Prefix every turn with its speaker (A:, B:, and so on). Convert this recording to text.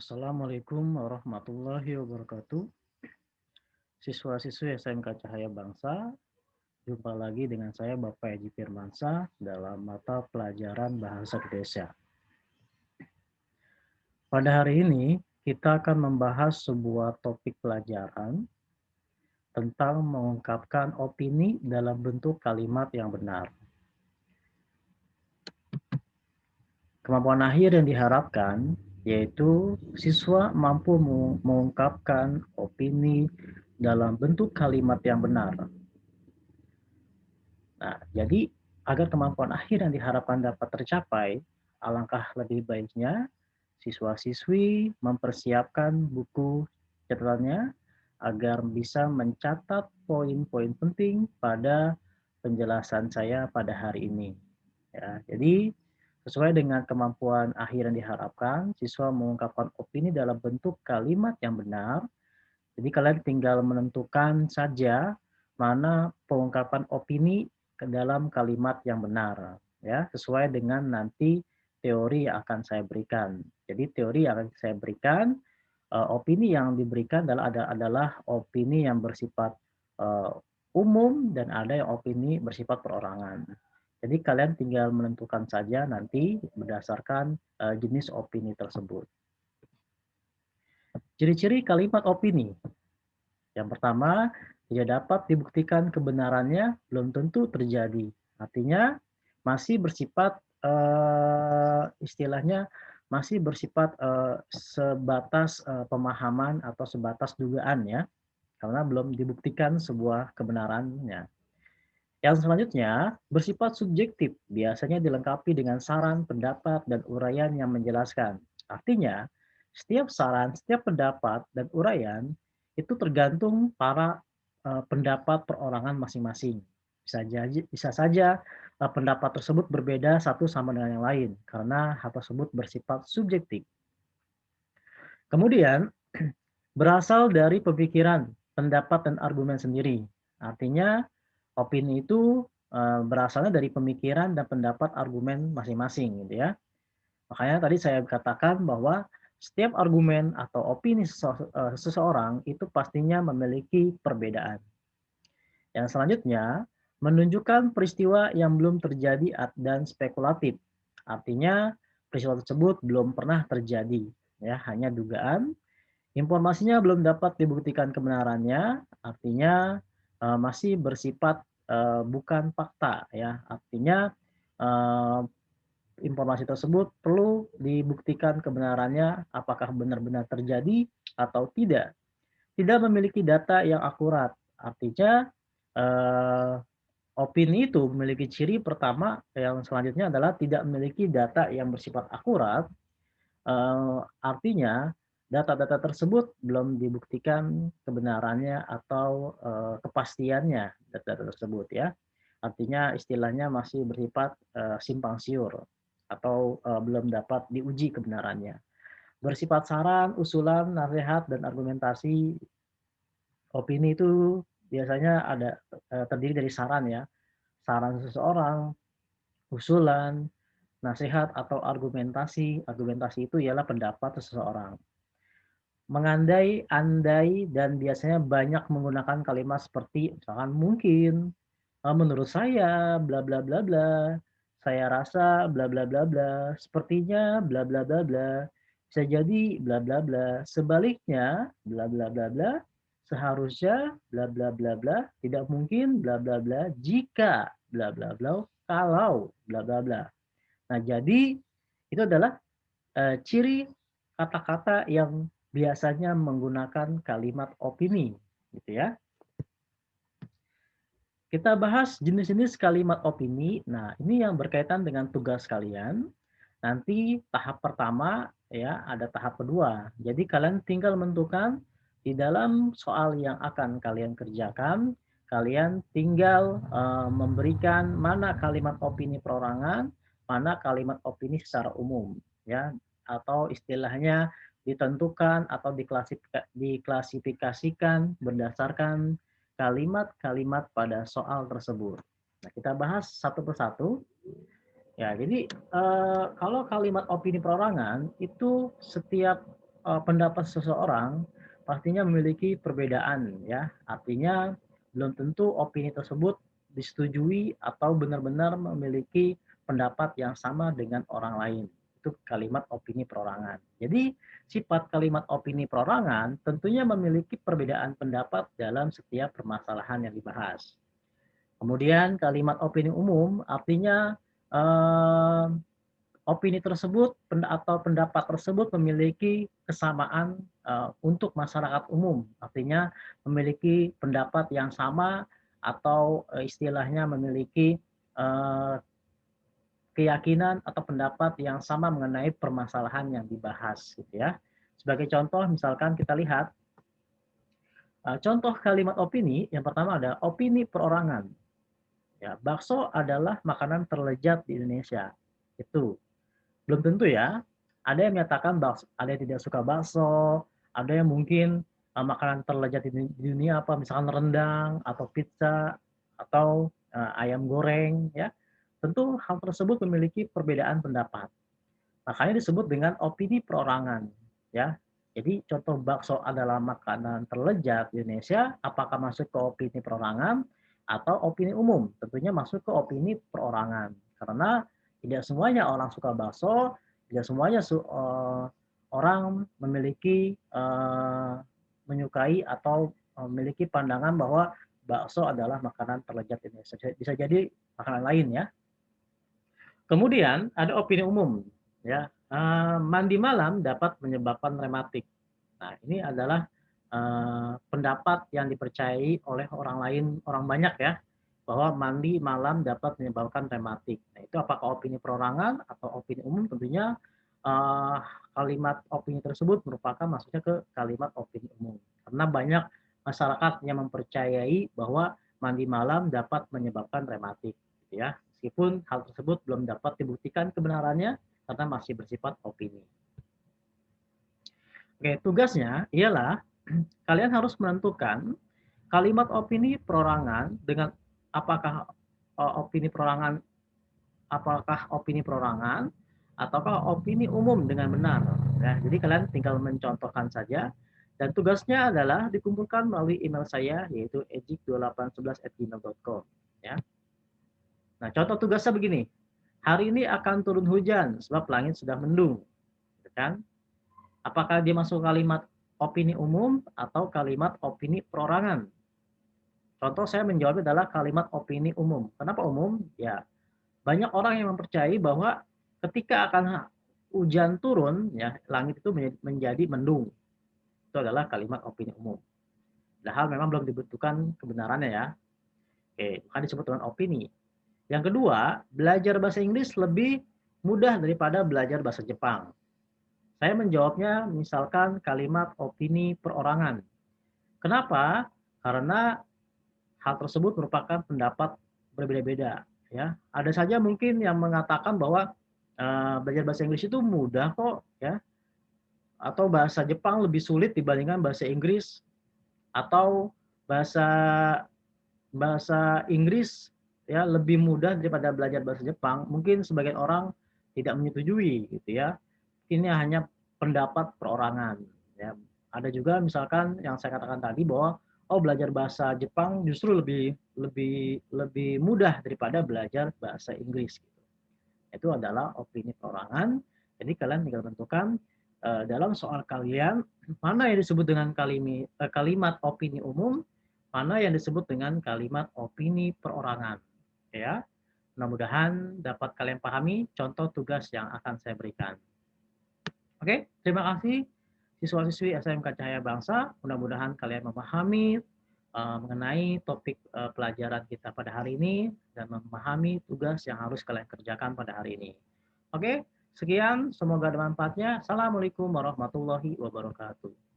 A: Assalamualaikum warahmatullahi wabarakatuh. Siswa-siswi SMK Cahaya Bangsa, jumpa lagi dengan saya Bapak Eji Firmansyah dalam mata pelajaran Bahasa Indonesia. Pada hari ini, kita akan membahas sebuah topik pelajaran tentang mengungkapkan opini dalam bentuk kalimat yang benar. Kemampuan akhir yang diharapkan yaitu siswa mampu mengungkapkan opini dalam bentuk kalimat yang benar. Nah, jadi agar kemampuan akhir yang diharapkan dapat tercapai, alangkah lebih baiknya siswa-siswi mempersiapkan buku catatannya agar bisa mencatat poin-poin penting pada penjelasan saya pada hari ini. Ya, jadi sesuai dengan kemampuan akhir yang diharapkan, siswa mengungkapkan opini dalam bentuk kalimat yang benar. Jadi kalian tinggal menentukan saja mana pengungkapan opini ke dalam kalimat yang benar, ya, sesuai dengan nanti teori yang akan saya berikan. Jadi teori yang akan saya berikan, opini yang diberikan adalah opini yang bersifat umum dan ada yang opini bersifat perorangan. Jadi kalian tinggal menentukan saja nanti berdasarkan jenis opini tersebut. Ciri-ciri kalimat opini. Yang pertama, tidak dapat dibuktikan kebenarannya belum tentu terjadi. Artinya masih bersifat istilahnya masih bersifat sebatas pemahaman atau sebatas dugaan ya, karena belum dibuktikan sebuah kebenarannya. Yang selanjutnya, bersifat subjektif, biasanya dilengkapi dengan saran, pendapat, dan uraian yang menjelaskan. Artinya, setiap saran, setiap pendapat, dan uraian itu tergantung para pendapat perorangan masing-masing. Bisa saja pendapat tersebut berbeda satu sama dengan yang lain, karena hal tersebut bersifat subjektif. Kemudian, berasal dari pemikiran, pendapat, dan argumen sendiri. Artinya, opini itu berasalnya dari pemikiran dan pendapat argumen masing-masing gitu ya. Makanya tadi saya katakan bahwa setiap argumen atau opini seseorang itu pastinya memiliki perbedaan. Yang selanjutnya, menunjukkan peristiwa yang belum terjadi dan spekulatif. Artinya peristiwa tersebut belum pernah terjadi, ya, hanya dugaan. Informasinya belum dapat dibuktikan kebenarannya, artinya masih bersifat bukan fakta ya. Artinya informasi tersebut perlu dibuktikan kebenarannya apakah benar-benar terjadi atau tidak. Tidak memiliki data yang akurat. Artinya opini itu memiliki ciri pertama yang selanjutnya adalah tidak memiliki data yang bersifat akurat. Artinya data-data tersebut belum dibuktikan kebenarannya atau kepastiannya data tersebut ya. Artinya istilahnya masih bersifat simpang siur atau belum dapat diuji kebenarannya. Bersifat saran, usulan, nasihat, dan argumentasi. Opini itu biasanya ada terdiri dari saran ya. Saran seseorang, usulan, nasihat atau argumentasi. Argumentasi itu ialah pendapat seseorang. Mengandai, andai, dan biasanya banyak menggunakan kalimat seperti misalkan mungkin, menurut saya, bla bla bla bla, saya rasa, bla bla bla bla, sepertinya, bla bla bla bla, bisa jadi, bla bla bla, sebaliknya, bla bla bla bla, seharusnya, bla bla bla bla, tidak mungkin, bla bla bla, jika, bla bla bla, kalau, bla bla bla. Nah, jadi itu adalah ciri kata-kata yang biasanya menggunakan kalimat opini, gitu ya. Kita bahas jenis-jenis kalimat opini. Nah, ini yang berkaitan dengan tugas kalian. Nanti tahap pertama ya, ada tahap kedua. Jadi kalian tinggal menentukan di dalam soal yang akan kalian kerjakan, kalian tinggal memberikan mana kalimat opini perorangan, mana kalimat opini secara umum ya, atau istilahnya ditentukan atau diklasifikasikan berdasarkan kalimat-kalimat pada soal tersebut. Nah, kita bahas satu persatu. Ya, jadi kalau kalimat opini perorangan itu setiap pendapat seseorang pastinya memiliki perbedaan ya. Artinya belum tentu opini tersebut disetujui atau benar-benar memiliki pendapat yang sama dengan orang lain. Itu kalimat opini perorangan. Jadi sifat kalimat opini perorangan tentunya memiliki perbedaan pendapat dalam setiap permasalahan yang dibahas. Kemudian kalimat opini umum artinya eh, opini tersebut atau pendapat tersebut memiliki kesamaan untuk masyarakat umum, artinya memiliki pendapat yang sama atau istilahnya memiliki uh, keyakinan atau pendapat yang sama mengenai permasalahan yang dibahas, gitu ya. Sebagai contoh, misalkan kita lihat contoh kalimat opini, yang pertama ada opini perorangan. Ya, bakso adalah makanan terlezat di Indonesia. Itu belum tentu ya. Ada yang menyatakan bakso, ada yang tidak suka bakso, ada yang mungkin makanan terlezat di dunia apa, misalkan rendang atau pizza atau ayam goreng ya. Tentu hal tersebut memiliki perbedaan pendapat. Makanya disebut dengan opini perorangan ya. Jadi contoh bakso adalah makanan terlezat di Indonesia, apakah masuk ke opini perorangan atau opini umum? Tentunya masuk ke opini perorangan. Karena tidak semuanya orang suka bakso, tidak semuanya orang memiliki menyukai atau memiliki pandangan bahwa bakso adalah makanan terlezat di Indonesia. Bisa jadi makanan lain ya. Kemudian ada opini umum ya. Mandi malam dapat menyebabkan rematik. Nah, ini adalah pendapat yang dipercayai oleh orang lain, orang banyak ya, bahwa mandi malam dapat menyebabkan rematik. Nah, itu apakah opini perorangan atau opini umum? Tentunya uh, kalimat opini tersebut merupakan masuknya ke kalimat opini umum. Karena banyak masyarakat yang mempercayai bahwa mandi malam dapat menyebabkan rematik, gitu ya. Meskipun hal tersebut belum dapat dibuktikan kebenarannya karena masih bersifat opini. Oke, tugasnya ialah kalian harus menentukan kalimat opini perorangan dengan apakah opini perorangan ataukah opini umum dengan benar. Ya, jadi kalian tinggal mencontohkan saja dan tugasnya adalah dikumpulkan melalui email saya yaitu ejik2811@gmail.com ya. Nah, contoh tugasnya begini. Hari ini akan turun hujan sebab langit sudah mendung. Gitu kan? Apakah dia masuk kalimat opini umum atau kalimat opini perorangan? Contoh saya menjawabnya adalah kalimat opini umum. Kenapa umum? Ya, banyak orang yang mempercayai bahwa ketika akan hujan turun, ya langit itu menjadi mendung. Itu adalah kalimat opini umum. Padahal memang belum dibutuhkan kebenarannya ya. Oke, bukan disebut dengan opini. Yang kedua, belajar bahasa Inggris lebih mudah daripada belajar bahasa Jepang. Saya menjawabnya misalkan kalimat opini perorangan. Kenapa? Karena hal tersebut merupakan pendapat berbeda-beda. Ya, ada saja mungkin yang mengatakan bahwa belajar bahasa Inggris itu mudah kok, ya, atau bahasa Jepang lebih sulit dibandingkan bahasa Inggris, atau bahasa bahasa Inggris ya lebih mudah daripada belajar bahasa Jepang. Mungkin sebagian orang tidak menyetujui, gitu ya. Ini hanya pendapat perorangan. Ya, ada juga misalkan yang saya katakan tadi bahwa oh belajar bahasa Jepang justru lebih lebih lebih mudah daripada belajar bahasa Inggris. Gitu. Itu adalah opini perorangan. Jadi kalian tinggal tentukan dalam soal kalian mana yang disebut dengan kalimat opini umum, mana yang disebut dengan kalimat opini perorangan. Ya, mudah-mudahan dapat kalian pahami contoh tugas yang akan saya berikan. Oke, terima kasih siswa-siswi SMK Cahaya Bangsa. Mudah-mudahan kalian memahami mengenai topik pelajaran kita pada hari ini dan memahami tugas yang harus kalian kerjakan pada hari ini. Oke, sekian. Semoga ada manfaatnya. Assalamualaikum warahmatullahi wabarakatuh.